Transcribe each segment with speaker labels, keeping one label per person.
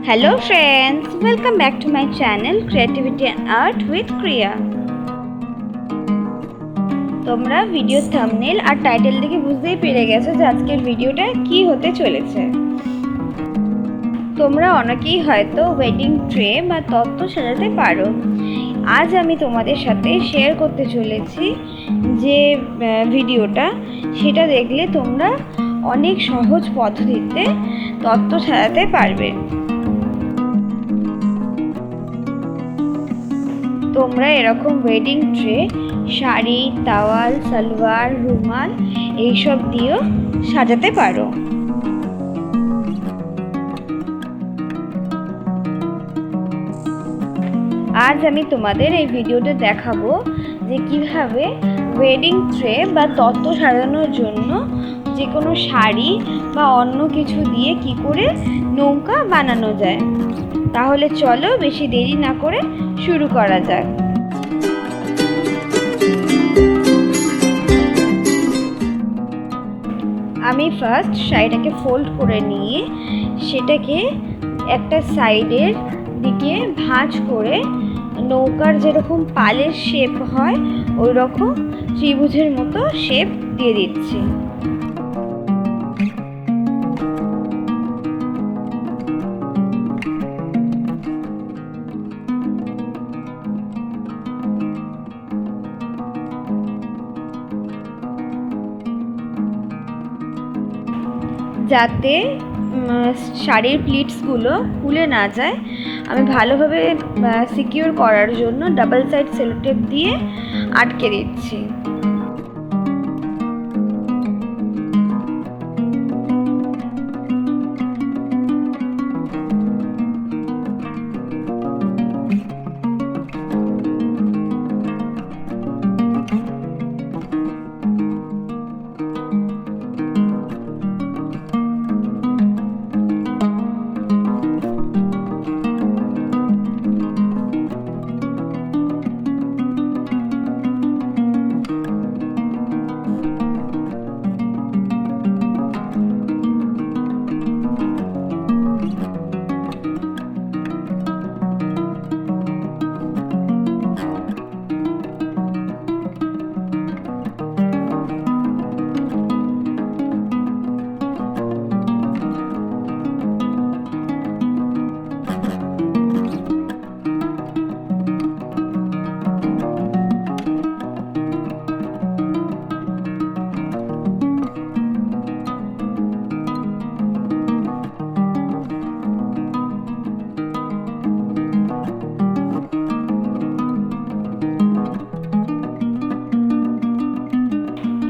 Speaker 1: Hello friends, welcome back to my channel Creativity and Art with Kriya. তোমরা video thumbnail আর title দেখে বুঝতেই পেরে গেছো যে আজকের ভিডিওটা কি হতে চলেছে। তোমরা অনেকেই হয়তো ওয়েডিং ট্রে বা তত্ত্ব সাজাতে পারো। আজ আমি তোমাদের সাথে শেয়ার করতে চলেছি যে ভিডিওটা, সেটা দেখলে তোমরা অনেক সহজ পদ্ধতিতে তত্ত্ব সাজাতে পারবে। তোমরা এরকম wedding tray sari, towel, salwar, রুমাল এইসব দিয়েও সাজাতে পারো। আজ আমি তোমাদের এই ভিডিওতে দেখাবো যে কিভাবে ওয়েডিং ট্রে বা তত্ত্ব সাজানোর জন্য যে কোনো শাড়ি বা অন্য কিছু দিয়ে কি করে নৌকা বানানো যায়। তাহলে চলো বেশি দেরি না করে শুরু করা যাক। আমি ফার্স্ট শাড়িটাকে ফোল্ড করে নিয়ে সেটাকে একটা সাইডের দিকে ভাঁজ করে নৌকার যেরকম পালের শেপ হয় ওই রকম ত্রিভুজের মতো শেপ দিয়ে দিচ্ছি। যাতে শাড়ির প্লিটসগুলো খুলে না যায়, আমি ভালোভাবে সিকিউর করার জন্য ডাবল সাইড সেলো টেপ দিয়ে আটকে দিচ্ছি।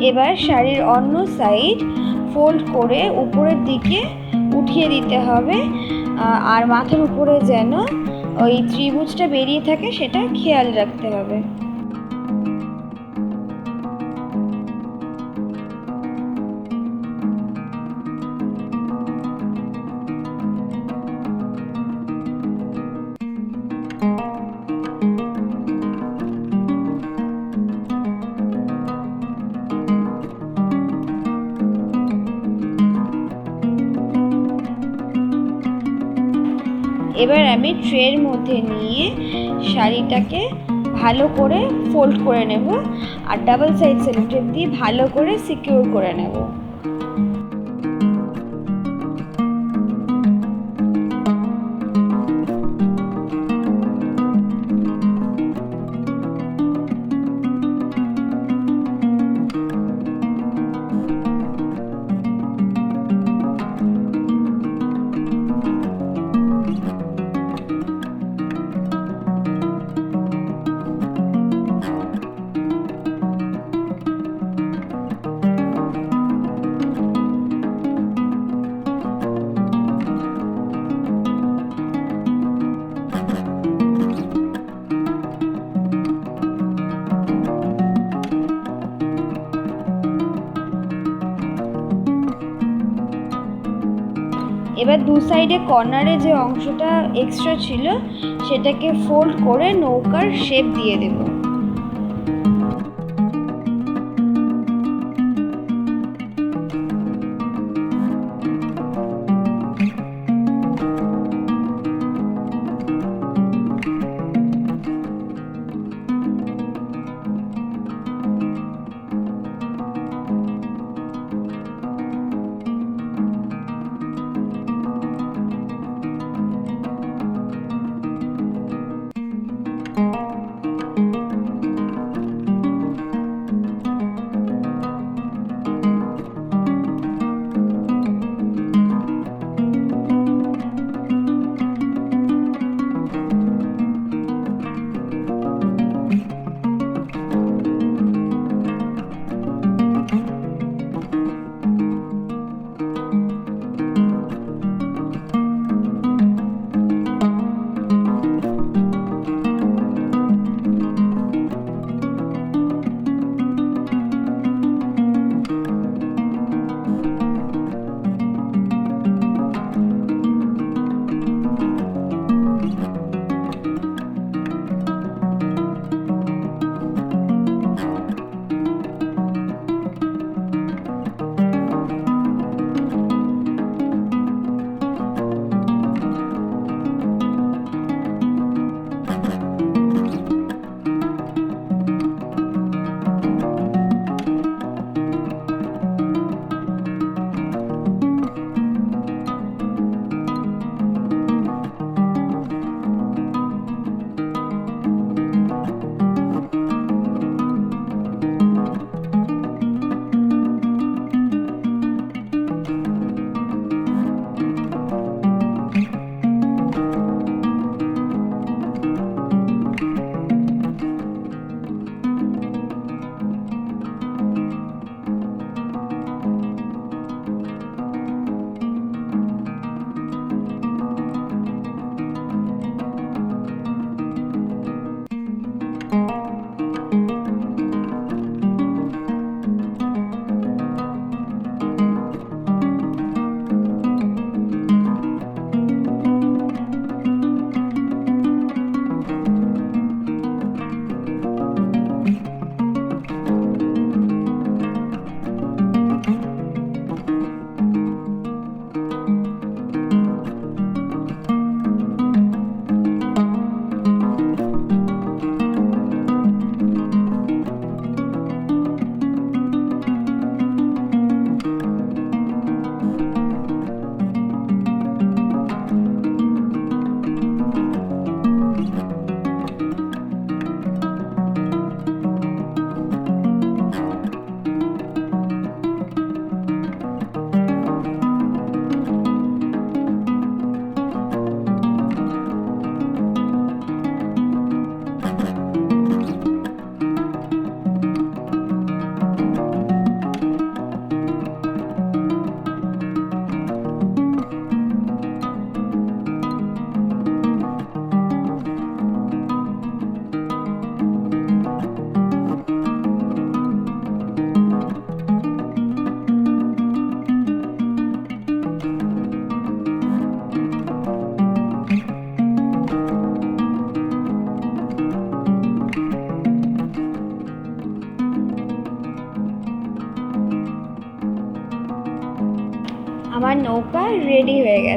Speaker 1: এবার শাড়ির অন্য সাইড ফোল্ড করে উপরের দিকে উঠিয়ে দিতে হবে, আর মাথার উপরে যেন ওই ত্রিভুজটা বেরিয়ে থাকে সেটা খেয়াল রাখতে হবে। এবার আমি ট্রের মধ্যে নিয়ে শাড়িটাকে ভালো করে ফোল্ড করে নেব আর ডাবল সাইড সেলো টেপ দিয়ে ভালো করে সিকিউর করে নেব। এবার দু সাইডে কর্নারে যে অংশটা এক্সট্রা ছিল সেটাকে ফোল্ড করে নৌকার শেপ দিয়ে দেব।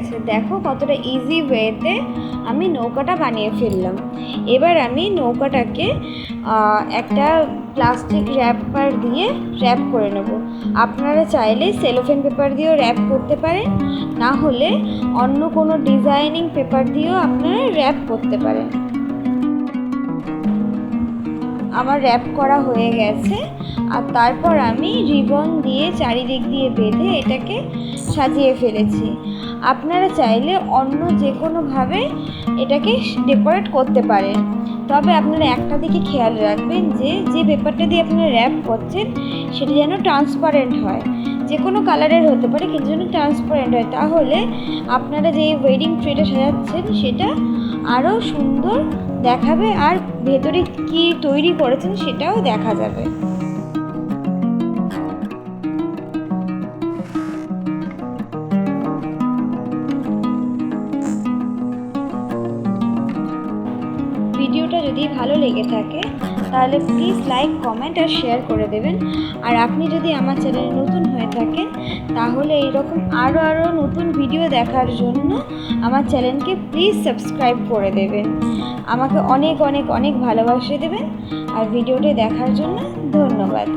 Speaker 1: গেছে। দেখো কতটা ইজি ওয়েতে আমি নৌকাটা বানিয়ে ফেললাম। এবার আমি নৌকাটাকে একটা প্লাস্টিক র্যাপার দিয়ে র্যাপ করে নেব। আপনারা চাইলে সেলোফেন পেপার দিয়েও র্যাপ করতে পারেন, না হলে অন্য কোনো ডিজাইনিং পেপার দিয়েও আপনারা র্যাপ করতে পারেন। আমার র্যাপ করা হয়ে গেছে, আর তারপর আমি রিবন দিয়ে চারিদিক দিয়ে বেঁধে এটাকে সাজিয়ে ফেলেছি। আপনারা চাইলে অন্য যে কোনোভাবে এটাকে ডেকোরেট করতে পারেন, তবে আপনারা একটা দিকে খেয়াল রাখবেন যে যে পেপারটা দিয়ে আপনারা র্যাপ করছেন সেটা যেন ট্রান্সপারেন্ট হয়। যে কোনো কালারের হতে পারে, কিন্তু যেন ট্রান্সপারেন্ট হয়, তাহলে আপনারা যে ওয়েডিং ট্রেটা সাজাচ্ছেন সেটা আরও সুন্দর দেখাবে, আর ভেতরে কি তৈরি করেছেন সেটাও দেখা যাবে। ভিডিওটা যদি ভালো লেগে থাকে তাহলে প্লিজ লাইক, কমেন্ট আর শেয়ার করে দেবেন। আর আপনি যদি আমার চ্যানেলে নতুন হয়ে থাকেন তাহলে এইরকম আরও নতুন ভিডিও দেখার জন্য আমার চ্যানেলকে প্লিজ সাবস্ক্রাইব করে দেবেন। আমাকে অনেক অনেক অনেক ভালোবাসা দেবেন। আর ভিডিওটি দেখার জন্য ধন্যবাদ।